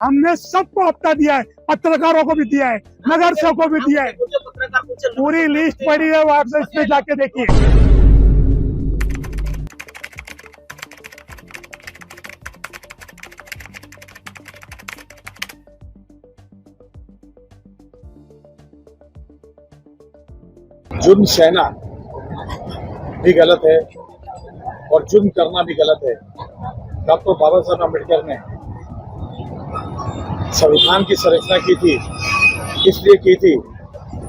हमने सबको हफ्ता दिया है, पत्रकारों को भी दिया है, नगर सेवकों को भी दिया है। पूरी लिस्ट पड़ी है, वो आप इसमें जाके देखिए। जुर्म सहना भी गलत है और जुर्म करना भी गलत है। डॉक्टर बाबा साहब अम्बेडकर ने संविधान की संरचना की थी, इसलिए की थी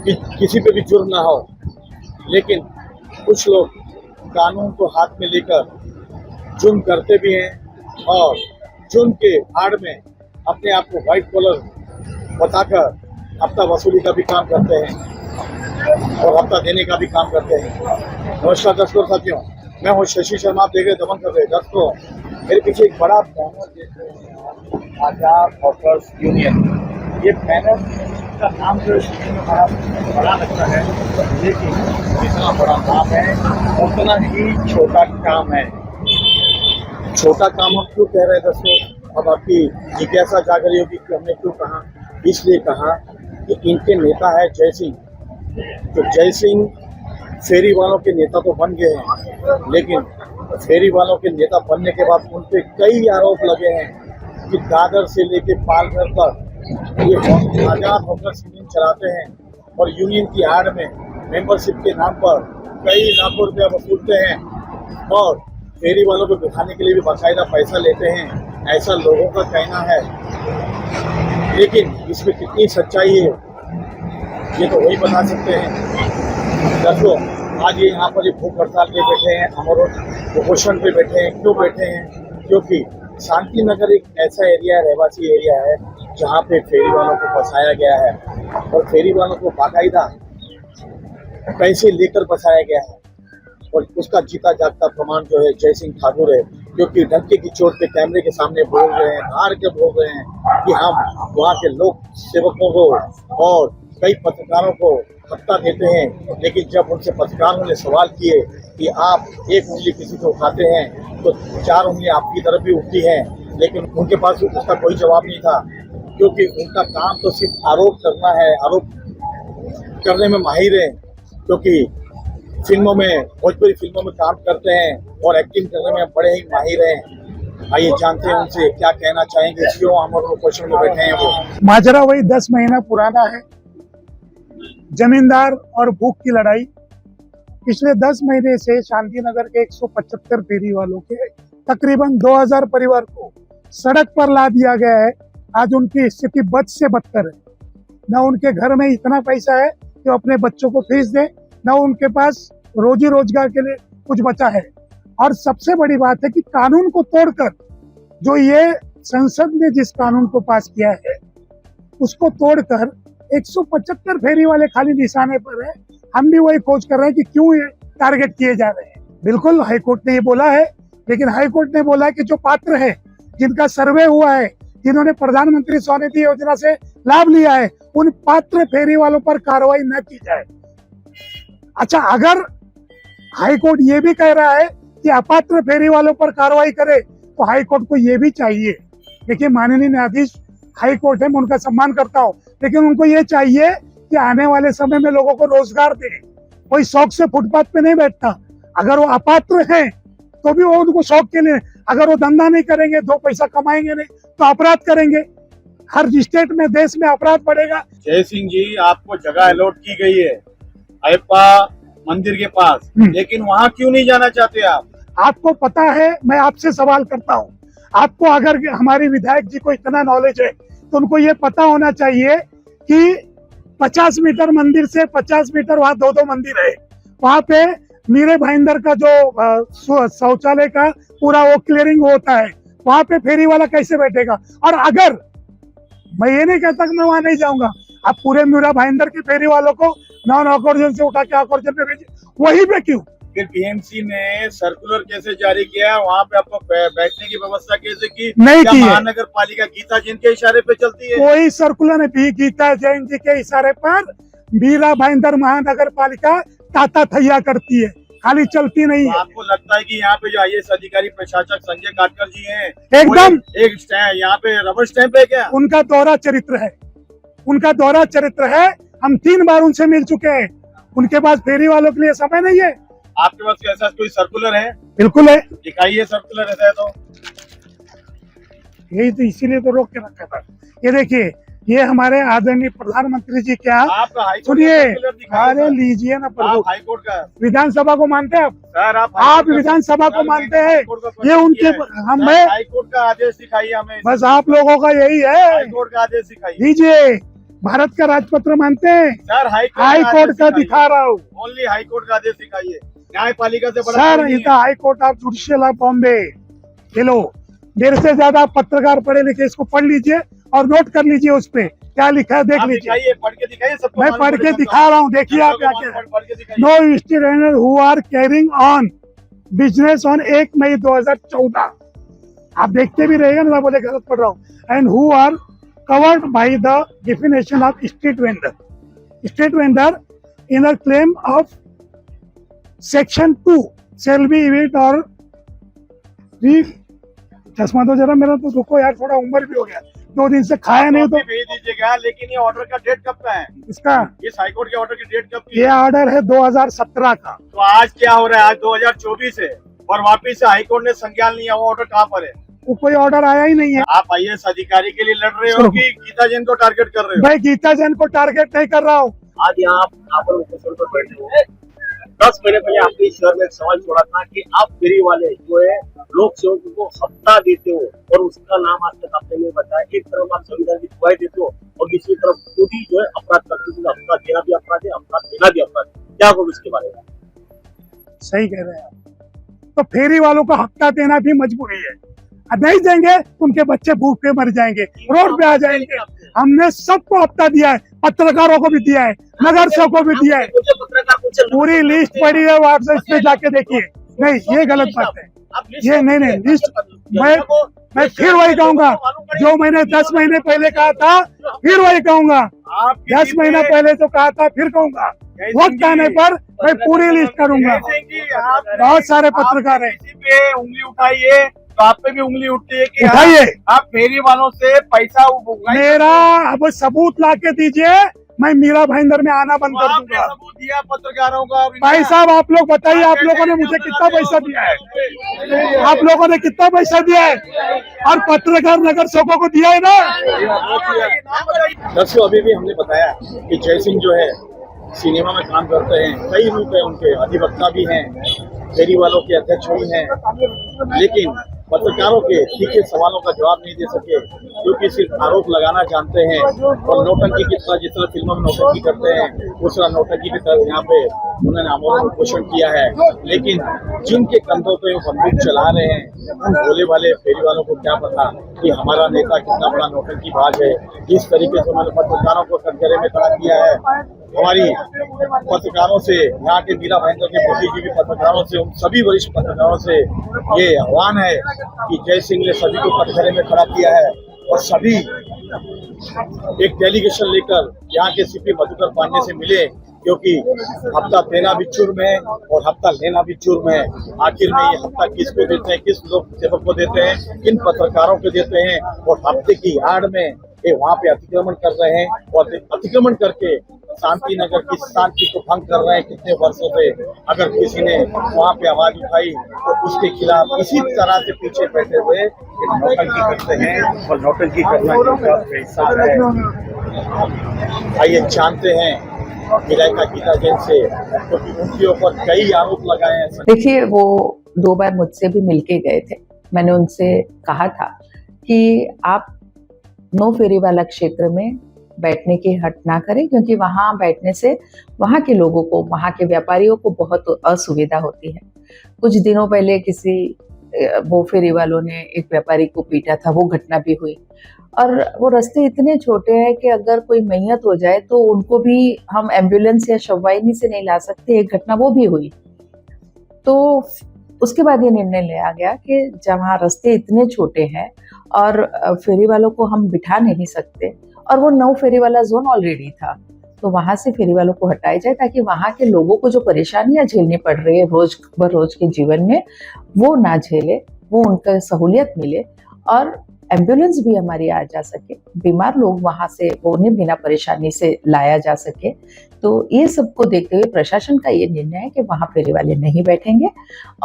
कि किसी पे भी जुर्म ना हो, लेकिन कुछ लोग कानून को हाथ में लेकर जुर्म करते भी हैं और जुर्म के आड़ में अपने आप को व्हाइट कॉलर बताकर हफ्ता वसूली का भी काम करते हैं और हफ्ता देने का भी काम करते हैं। नमस्कार दर्शकों साथियों, मैं हूँ शशि शर्मा। आप देख रहे दमन कर रहे दर्शकों, मेरे पीछे एक बड़ा बैनर आजाद वर्कर्स यूनियन। ये बैनर का नाम जो है बड़ा लगता है, लेकिन जितना बड़ा नाम है उतना ही छोटा काम है। छोटा काम हम क्यों कह रहे हैं दर्शकों? अब आपकी जिज्ञासा जाग रही होगी कि हमने क्यों कहा। इसलिए कहा कि इनके नेता है जय सिंह। तो जय सिंह फेरी वालों के नेता तो बन गए हैं, लेकिन फेरी वालों के नेता बनने के बाद उन पे कई आरोप लगे हैं कि दादर से लेके पालघर तक ये आजाद होकर यूनियन चलाते हैं और यूनियन की आड़ में मेंबरशिप के नाम पर कई लाखों रुपया वसूलते हैं और फेरी वालों को बिठाने के लिए भी बाकायदा पैसा लेते हैं, ऐसा लोगों का कहना है। लेकिन इसमें कितनी सच्चाई है ये तो वही बता सकते हैं। दर्शकों, आज ये यहाँ पर भूख हड़ताल पे बैठे हैं, अमर कुपोषण पे बैठे हैं। क्यों बैठे हैं? क्योंकि शांति नगर एक ऐसा एरिया है, रहवासी एरिया है, जहाँ पे फेरी वालों को फंसाया गया है और फेरी वालों को बाकायदा पैसे लेकर फंसाया गया है। और उसका जीता जागता प्रमाण जो है जय सिंह ठाकुर है, क्योंकि डंके की चोट पे कैमरे के सामने बोल रहे हैं, हार के बोल रहे हैं कि हम वहाँ के लोक सेवकों को और कई पत्रकारों को हफ्ता देते हैं। लेकिन जब उनसे पत्रकारों ने सवाल किए कि आप एक उंगली किसी को उठाते हैं तो 4 उंगली आपकी तरफ भी उठती हैं, लेकिन उनके पास उसका कोई जवाब नहीं था, क्योंकि उनका काम तो सिर्फ आरोप करना है। आरोप करने में माहिर है, क्योंकि फिल्मों में, भोजपुरी फिल्मों में काम करते हैं और एक्टिंग करने में बड़े ही माहिर हैं। आइए जानते हैं उनसे क्या कहना चाहेंगे, क्यों अमर क्वेश्चन में बैठे हैं वो। माजरा वही 10 महीना पुराना है, जमींदार और भूख की लड़ाई। पिछले 10 महीने से शांति नगर के 175 फेरी वालों के तकरीबन 2000 परिवार को सड़क पर ला दिया गया है। आज उनकी स्थिति बद से बदतर है। न उनके घर में इतना पैसा है कि अपने बच्चों को फीस दे, न उनके पास रोजी रोजगार के लिए कुछ बचा है। और सबसे बड़ी बात है कि कानून को तोड़कर, जो ये संसद ने जिस कानून को पास किया है उसको तोड़कर 175 फेरी वाले खाली निशाने पर है। हम भी वही खोज कर रहे हैं कि क्यों ये टारगेट किए जा रहे हैं। बिल्कुल हाईकोर्ट ने ये बोला है, लेकिन हाईकोर्ट ने बोला है कि जो पात्र है, जिनका सर्वे हुआ है, जिन्होंने प्रधानमंत्री स्वनिधि योजना से लाभ लिया है, उन पात्र फेरी वालों पर कार्रवाई न की जाए। अच्छा, अगर हाईकोर्ट ये भी कह रहा है कि अपात्र फेरी वालों पर कार्रवाई करे, तो हाईकोर्ट को ये भी चाहिए। देखिए, माननीय न्यायाधीश हाईकोर्ट है, मैं उनका सम्मान करता हूँ, लेकिन उनको ये चाहिए कि आने वाले समय में लोगों को रोजगार दे। कोई शौक से फुटपाथ पे नहीं बैठता। अगर वो अपात्र हैं तो भी वो उनको शौक के लिए, अगर वो धंधा नहीं करेंगे, 2 पैसा कमाएंगे नहीं, तो अपराध करेंगे। हर स्टेट में, देश में अपराध बढ़ेगा। जय सिंह जी, आपको जगह अलॉट की गई है अयप्पा मंदिर के पास, लेकिन वहाँ क्यों नहीं जाना चाहते आप? आपको पता है, मैं आपसे सवाल करता हूँ, आपको अगर हमारे विधायक जी को इतना नॉलेज है तो उनको ये पता होना चाहिए कि 50 मीटर मंदिर से 50 मीटर वहाँ 2 मंदिर है। वहाँ पे मीरे भाईंदर का जो शौचालय का पूरा वो क्लियरिंग होता है, वहाँ पे फेरी वाला कैसे बैठेगा? और अगर मैं ये नहीं कहता कि मैं वहाँ नहीं जाऊंगा, आप पूरे मीरा भाईंदर के फेरी वालों को नॉन ऑकर्जन से उठा के ऑकर्जन पे भेजिए, वहीं पे क्यों? फिर बीएमसी ने सर्कुलर कैसे जारी किया, वहाँ पे आपको बैठने की व्यवस्था कैसे की? नहीं की। महानगर पालिका गीता जैन के इशारे पे चलती है? कोई सर्कुलर नहीं। गीता जैन जी के इशारे पर मीरा भाईंदर महानगर पालिका ताता थैया करती है। खाली चलती नहीं तो है। आपको लगता है कि यहाँ पे जो आईएएस अधिकारी प्रशासक संजय काटकर जी हैं, एकदम। वो एक यहाँ पे रबर स्टैंप है क्या? उनका दोहरा चरित्र है, उनका दोहरा चरित्र है। हम 3 बार उनसे मिल चुके हैं। उनके पास फेरी वालों के लिए समय नहीं है। आपके पास ऐसा कोई सर्कुलर है? बिल्कुल है, दिखाइए सर्कुलर रहता है तो। यही तो इसीलिए तो रोक के रखा था। ये देखिए, ये हमारे आदरणीय प्रधानमंत्री जी क्या, आपका हाईकोर्ट का सुनिए, सर्कुलर दिखाइए अरे सर। लीजिए ना आप प्रभु। हाईकोर्ट का विधानसभा को मानते हैं आप? सर, आप विधानसभा को मानते हैं? ये उनके हम सर, है, हाईकोर्ट का आदेश दिखाइए हमें। बस आप लोगों का यही है। हाईकोर्ट का आदेश दिखाइए लीजिए, भारत का राजपत्र मानते हैं? सर। हाईकोर्ट का दिखा रहा हूँ ओनली हाईकोर्ट का आदेश दिखाइए। न्यायपालिका से बड़ा सर। कोई नहीं है। इनका high court of judicial of Bombay. ये लो, मेरे से ज्यादा आप पत्रकार पढ़े लिखे, इसको पढ़ लीजिए और नोट कर लीजिए उस पे क्या लिखा है, देख आप लीजिए। दिखाइए, पढ़ के दिखाइए सबको। मैं मालूम पढ़ के पड़े दिखा रहा हूँ, देखिए आप क्या क्या। पढ़ के दिखाइए। No student who are carrying on business on 1 May 2014। आप देखते भी रहेगा ना, मैं बोले गलत पढ़ रहा हूँ। And who are covered by the definition of street vendor. Street vendor in the claim of section 2 shall be evicted और चश्मा तो जरा मेरा, तो रुको यार, थोड़ा उम्र भी हो गया, 2 दिन से खाया नहीं तो। भेज दीजिएगा, लेकिन ये ऑर्डर का डेट कब का है? इसका इस हाईकोर्ट के ऑर्डर की डेट कब की ये है? ऑर्डर है 2017 का। तो आज क्या हो रहा है? आज 2024 है और वापिस से हाईकोर्ट ने संज्ञान लिया। वो ऑर्डर कहाँ पर है? वो कोई ऑर्डर आया ही नहीं है। आप आईएएस अधिकारी के लिए लड़ रहे हो कि गीता जैन को टारगेट कर रहे हो? भाई गीता जैन को टारगेट नहीं कर रहा हूँ। आज यहाँ पर उपस्थित पर बैठे हुए 10 महीने पहले आपके शहर में एक सवाल छोड़ा था कि आप फेरी वाले जो है लोक सेवकों को हफ्ता देते हो और उसका नाम आज तक आपने नहीं बताया। एक तरफ आप संविधान की दुआएं देते हो और दूसरी तरफ खुद ही जो है अपराध करते हो। हफ्ता देना भी अपराध है, हफ्ता देना भी अपराध है। क्या कहोगे इसके बारे में? सही कह रहे हैं आप। तो फेरी वालों को हफ्ता देना भी मजबूरी है। नहीं देंगे तो उनके बच्चे भूख पे मर जाएंगे, रोड पे आ जाएंगे। हमने सबको हफ्ता दिया है, पत्रकारों को भी दिया है, नगर सेवकों को भी दिया है। पूरी लिस्ट पड़ी है, आप इस पे जाके देखिए। नहीं, ये गलत बात है। ये नहीं, लिस्ट मैं फिर वही कहूंगा जो मैंने 10 महीने पहले कहा था, फिर वही कहूंगा। 10 महीना पहले जो कहा था फिर कहूंगा। वक्त आने पर मैं पूरी लिस्ट करूंगा। बहुत सारे पत्रकार हैं। किसी पे उंगली उठाइए तो आप पे भी उंगली उठती है कि उठाइए। आप फेरी वालों से पैसा मेरा अब सबूत ला के दीजिए, मैं मीरा भाईंदर में आना बंद कर दूंगा। सबूत दिया पत्रकारों का। भाई साहब, आप लोग बताइए, आप लोगों ने मुझे कितना पैसा दिया है? आप लोगों ने कितना पैसा दिया है? और पत्रकार नगर सेवकों को दिया है ना? दर्शकों, अभी भी हमने बताया कि जय सिंह जो है सिनेमा में काम करते हैं, कई रूप है उनके, अधिवक्ता भी हैं, फेरी वालों के अध्यक्ष भी हैं, लेकिन पत्रकारों के तीखे सवालों का जवाब नहीं दे सके, क्योंकि सिर्फ आरोप लगाना जानते हैं और नौटंकी की तरह, जिस तरह फिल्मों में नौटंकी करते हैं उस तरह नौटंकी की तरह यहाँ पे उन्होंने आमोदन पोषण किया है। लेकिन जिनके कंधों पे वो बंदूक चला रहे हैं, उन भोले वाले फेरी वालों को क्या पता कि हमारा नेता कितना बड़ा नौटंकी बाज है। जिस तरीके से उन्होंने पत्रकारों को कटघरे में खड़ा किया है, हमारी पत्रकारों से, यहाँ के मीरा भाईंदर के बुद्धिजीवी पत्रकारों से, उन सभी वरिष्ठ पत्रकारों से ये आह्वान है कि जय सिंह ने सभी को कटघरे में खड़ा किया है और सभी एक डेलीगेशन लेकर यहाँ के सीपी मधुकर पांडे से मिले, क्योंकि हफ्ता देना भी जुर्म है और हफ्ता लेना भी जुर्म है। आखिर में ये हफ्ता किसको देते हैं, किस लोक सेवक को देते हैं, किन पत्रकारों को देते हैं, और हफ्ते की आड़ में ये वहाँ पे अतिक्रमण कर रहे हैं और अतिक्रमण करके शांति नगर की शांति को भंग कर रहे हैं कितने वर्षों से। अगर किसी ने वहाँ पे आवाज उठाई तो उसके खिलाफ इसी तरह से पीछे बैठे हुए नौटंकी करते हैं और नौटंकी करना इनका हिस्सा है। आइए जानते हैं विधायिका गीता जैन से, क्योंकि उनके ऊपर कई आरोप लगाए हैं। देखिए, वो 2 बार मुझसे भी मिलके गए थे। मैंने उनसे कहा था कि आप नो फेरी वाला क्षेत्र में बैठने की हट ना करें, क्योंकि वहाँ बैठने से वहाँ के लोगों को, वहाँ के व्यापारियों को बहुत असुविधा होती है। कुछ दिनों पहले किसी वो फेरी वालों ने एक व्यापारी को पीटा था, वो घटना भी हुई। और वो रास्ते इतने छोटे हैं कि अगर कोई मैयत हो जाए तो उनको भी हम एम्बुलेंस या शववाहिनी से नहीं ला सकते। एक घटना वो भी हुई। तो उसके बाद ये निर्णय लिया गया कि जहाँ रास्ते इतने छोटे हैं और फेरी वालों को हम बिठा नहीं सकते, और वो 9 फेरी वाला जोन ऑलरेडी था, तो वहां से फेरी वालों को हटाया जाए, ताकि वहां के लोगों को जो परेशानियां झेलनी पड़ रही है रोज बरोज के जीवन में वो ना झेले, वो उनका सहूलियत मिले और एम्बुलेंस भी हमारी आ जा सके, बीमार लोग वहां से उन्हें बिना परेशानी से लाया जा सके। तो ये सबको देखते हुए प्रशासन का ये निर्णय है कि वहां फेरी वाले नहीं बैठेंगे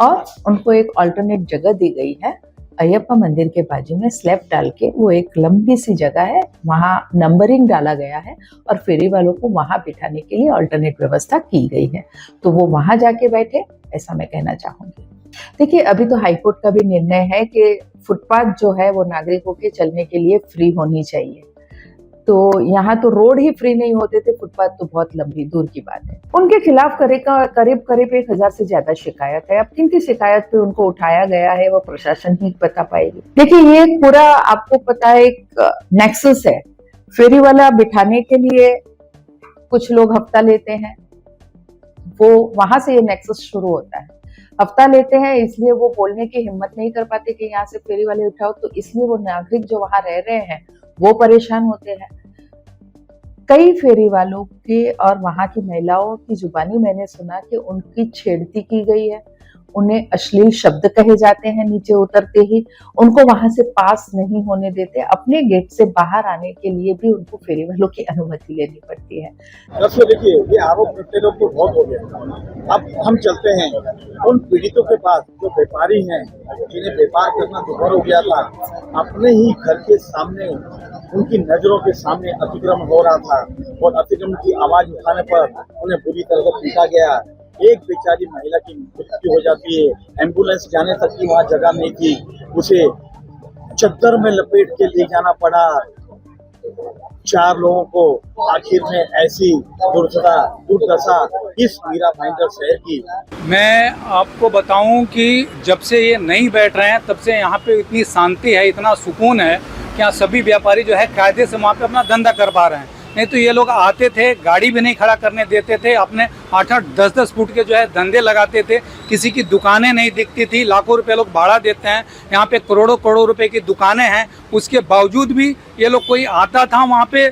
और उनको एक अल्टरनेट जगह दी गई है अयप्पा मंदिर के बाजू में स्लैब डाल के। वो एक लंबी सी जगह है, वहाँ नंबरिंग डाला गया है और फेरी वालों को वहाँ बिठाने के लिए अल्टरनेट व्यवस्था की गई है, तो वो वहाँ जाके बैठे, ऐसा मैं कहना चाहूँगी। देखिए, अभी तो हाईकोर्ट का भी निर्णय है कि फुटपाथ जो है वो नागरिकों के चलने के लिए फ्री होनी चाहिए। तो यहाँ तो रोड ही फ्री नहीं होते थे, फुटपाथ तो बहुत लंबी दूर की बात है। उनके खिलाफ करीब 1000 से ज्यादा शिकायत है। अब किन की शिकायत पे उनको उठाया गया है वो प्रशासन ही बता पाएगी। देखिए, ये पूरा आपको पता है एक नेक्सस है। फेरी वाला बिठाने के लिए कुछ लोग हफ्ता लेते हैं, वो वहां से ये नेक्सस शुरू होता है। हफ्ता लेते हैं इसलिए वो बोलने की हिम्मत नहीं कर पाते कि यहाँ से फेरी वाले उठाओ, तो इसलिए वो नागरिक जो वहां रह रहे हैं वो परेशान होते हैं। कई फेरी वालों के और वहां की महिलाओं की जुबानी मैंने सुना कि उनकी छेड़ती की गई है, उन्हें अश्लील शब्द कहे जाते हैं नीचे उतरते ही, उनको वहां से पास नहीं होने देते, अपने गेट से बाहर आने के लिए भी उनको फेरी वालों की अनुमति लेनी पड़ती है। दरअसल देखिए, ये आरोप प्रत्यारोप तो बहुत हो गया। अब हम चलते हैं उन पीड़ितों के पास जो व्यापारी हैं, जिन्हें व्यापार करना दुभर हो गया था, अपने ही घर के सामने उनकी नजरों के सामने अतिक्रमण हो रहा था और अतिक्रमण की आवाज उठाने पर उन्हें बुरी तरह से पीटा गया। एक बेचारी महिला की मृत्यु हो जाती है, एम्बुलेंस जाने तक की वहाँ जगह नहीं थी, उसे चद्दर में लपेट के ले जाना पड़ा। 4 लोगों को आखिर में ऐसी दुर्दशा इस मीरा भाईंदर शहर की। मैं आपको बताऊं कि जब से ये नहीं बैठ रहे हैं तब से यहाँ पे इतनी शांति है, इतना सुकून है कि यहाँ सभी व्यापारी जो है कायदे से वहाँ पे अपना धंधा कर पा रहे हैं। नहीं तो ये लोग आते थे, गाड़ी भी नहीं खड़ा करने देते थे, अपने 8-8, 10-10 फुट के जो है धंधे लगाते थे, किसी की दुकानें नहीं दिखती थी। लाखों रुपए लोग भाड़ा देते हैं, यहाँ पे करोड़ों रुपए की दुकानें हैं, उसके बावजूद भी ये लोग, कोई आता था वहाँ पे,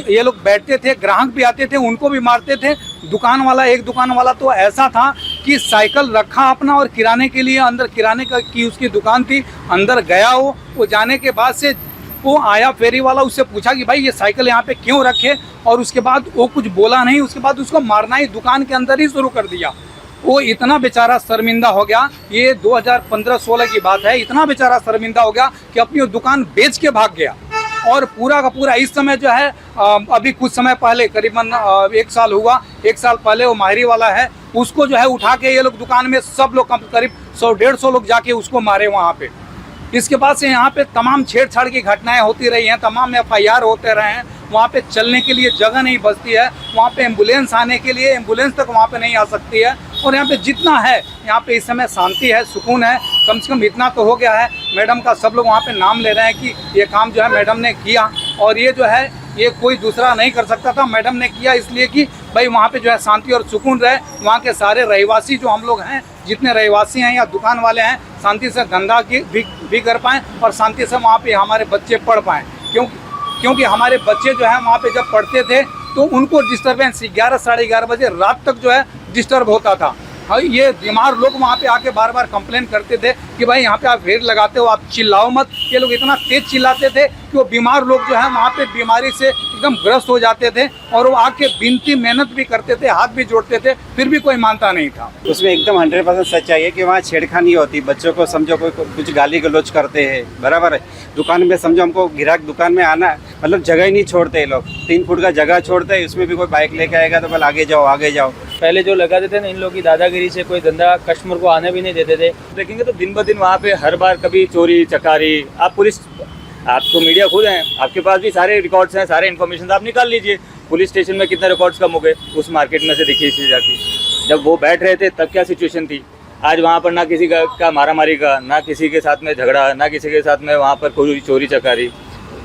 ये लोग बैठते थे, ग्राहक भी आते थे, उनको भी मारते थे। एक दुकान वाला तो ऐसा था कि साइकिल रखा अपना और किराने के लिए अंदर, किराने की उसकी दुकान थी, अंदर गया वो जाने के बाद से वो आया फेरी वाला, उससे पूछा कि भाई ये साइकिल यहाँ पे क्यों रखे, और उसके बाद वो कुछ बोला नहीं, उसके बाद उसको मारना ही दुकान के अंदर ही शुरू कर दिया। वो इतना बेचारा शर्मिंदा हो गया, ये 2015-16 की बात है, इतना बेचारा शर्मिंदा हो गया कि अपनी दुकान बेच के भाग गया। और पूरा का पूरा इस समय जो है, अभी कुछ समय पहले करीबन 1 साल हुआ, 1 साल पहले वो माहिरी वाला है, उसको जो है उठा के ये लोग दुकान में सब लोग करीब 100-150 लोग जाके उसको मारे वहाँ पे। इसके बाद से यहाँ पे तमाम छेड़छाड़ की घटनाएं होती रही हैं, तमाम FIR होते रहे हैं। वहाँ पे चलने के लिए जगह नहीं बचती है, वहाँ पे एम्बुलेंस आने के लिए एम्बुलेंस तक वहाँ पे नहीं आ सकती है। और यहाँ पे जितना है, यहाँ पे इस समय शांति है, सुकून है। कम से कम इतना तो हो गया है, मैडम का सब लोग वहाँ पे नाम ले रहे हैं कि ये काम जो है मैडम ने किया, और ये जो है ये कोई दूसरा नहीं कर सकता था, मैडम ने किया इसलिए कि भाई वहाँ पे जो है शांति और सुकून रहे। वहाँ के सारे रहवासी जो हम लोग हैं, जितने रहवासी हैं या दुकान वाले हैं, शांति से धंधा भी कर पाएँ और शांति से वहाँ पे हमारे बच्चे पढ़ पाएँ। क्योंकि हमारे बच्चे जो है वहाँ पे जब पढ़ते थे तो उनको डिस्टर्बेंस 11 साढ़े 11 बजे रात तक जो है डिस्टर्ब होता था। और ये बीमार लोग वहाँ पे आके बार बार कंप्लेन करते थे कि भाई यहाँ पे आप भीड़ लगाते हो, आप चिल्लाओ मत। ये लोग इतना तेज चिल्लाते थे कि वो बीमार लोग जो है वहाँ पे बीमारी से एकदम ग्रस्त हो जाते थे, और वो आके बिनती मेहनत भी करते थे, हाथ भी जोड़ते थे, फिर भी कोई मानता नहीं था। उसमें एकदम 100% सच्चाई है कि वहाँ छेड़खानी होती, बच्चों को समझो कोई कुछ गाली गलौज करते हैं, बराबर है। दुकान में समझो हमको ग्राहक दुकान में आना, मतलब जगह ही नहीं छोड़ते लोग, 3 फुट का जगह छोड़ते हैं, उसमें भी कोई बाइक लेके आएगा तो बोल आगे जाओ। पहले जो लगाते थे ना, इन लोगों की दादागिरी से कोई धंधा कस्टमर को आने भी नहीं देते थे। देखेंगे तो दिन ब दिन वहाँ पे हर बार कभी चोरी चकारी, आप तो मीडिया खुद हैं, आपके पास भी सारे रिकॉर्ड्स हैं, सारे इन्फॉर्मेशन आप निकाल लीजिए। पुलिस स्टेशन में कितने रिकॉर्ड्स कम हो गए उस मार्केट में से, देखिए चीज़ जाती। जब वो बैठ रहे थे तब क्या सिचुएशन थी। आज वहाँ पर ना किसी का मारामारी का, ना किसी के साथ में झगड़ा, ना किसी के साथ में वहाँ पर कोई चोरी चकारी,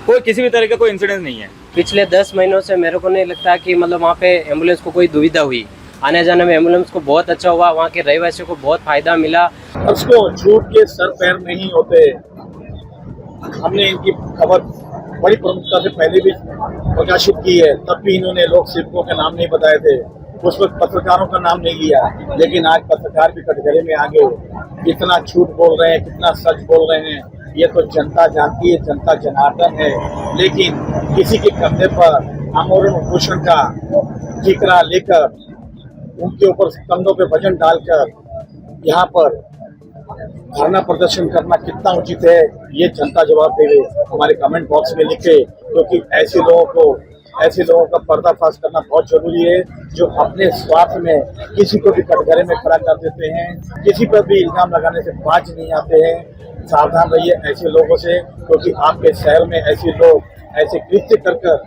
कोई किसी भी तरह का कोई इंसिडेंट नहीं है। पिछले 10 महीनों से मेरे को नहीं लगता कि मतलब वहाँ पे एम्बुलेंस को कोई दुविधा हुई, आने जाने में एम्बुलेंस को बहुत अच्छा हुआ, वहाँ के रहवासियों को बहुत फायदा मिला। उसको झूठ के सर पैर नहीं होते। हमने इनकी खबर बड़ी प्रमुखता से पहले भी प्रकाशित की है, तब भी इन्होंने लोक सेवकों के नाम नहीं बताए थे, उस वक्त पत्रकारों का नाम नहीं लिया, लेकिन आज पत्रकार भी कटघरे में आ गए। कितना झूठ बोल रहे हैं, कितना सच बोल रहे हैं, ये तो जनता जानती है, जनता जनार्दन है। लेकिन किसी के कंधे पर आमरण उपोषण का ठिकरा लेकर, उनके ऊपर कंधों पे वजन डालकर यहाँ पर धरना प्रदर्शन करना कितना उचित है, ये जनता जवाब देवे। हमारे कमेंट बॉक्स में लिखे, क्योंकि ऐसे लोगों का पर्दाफाश करना बहुत जरूरी है, जो अपने स्वार्थ में किसी को भी कटघरे में खड़ा कर देते हैं, किसी पर भी इल्जाम लगाने से बाज नहीं आते हैं। सावधान रहिए ऐसे लोगों से, क्योंकि आपके शहर में ऐसे लोग ऐसे कृत्य कर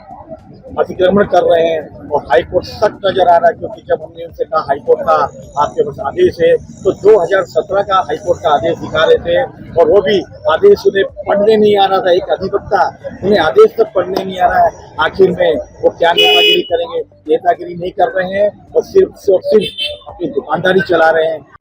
अतिक्रमण कर रहे हैं और हाईकोर्ट सख्त नजर आ रहा है। क्योंकि जब हमने उनसे कहा हाईकोर्ट का आपके पास आदेश है, तो 2017 का हाईकोर्ट का आदेश दिखा रहे थे, और वो भी आदेश उन्हें पढ़ने नहीं आ रहा था। एक अधिवक्ता, उन्हें आदेश तक पढ़ने नहीं आ रहा है। आखिर में वो क्या नेतागिरी करेंगे? नेतागिरी नहीं कर रहे हैं और सिर्फ अपनी दुकानदारी चला रहे हैं।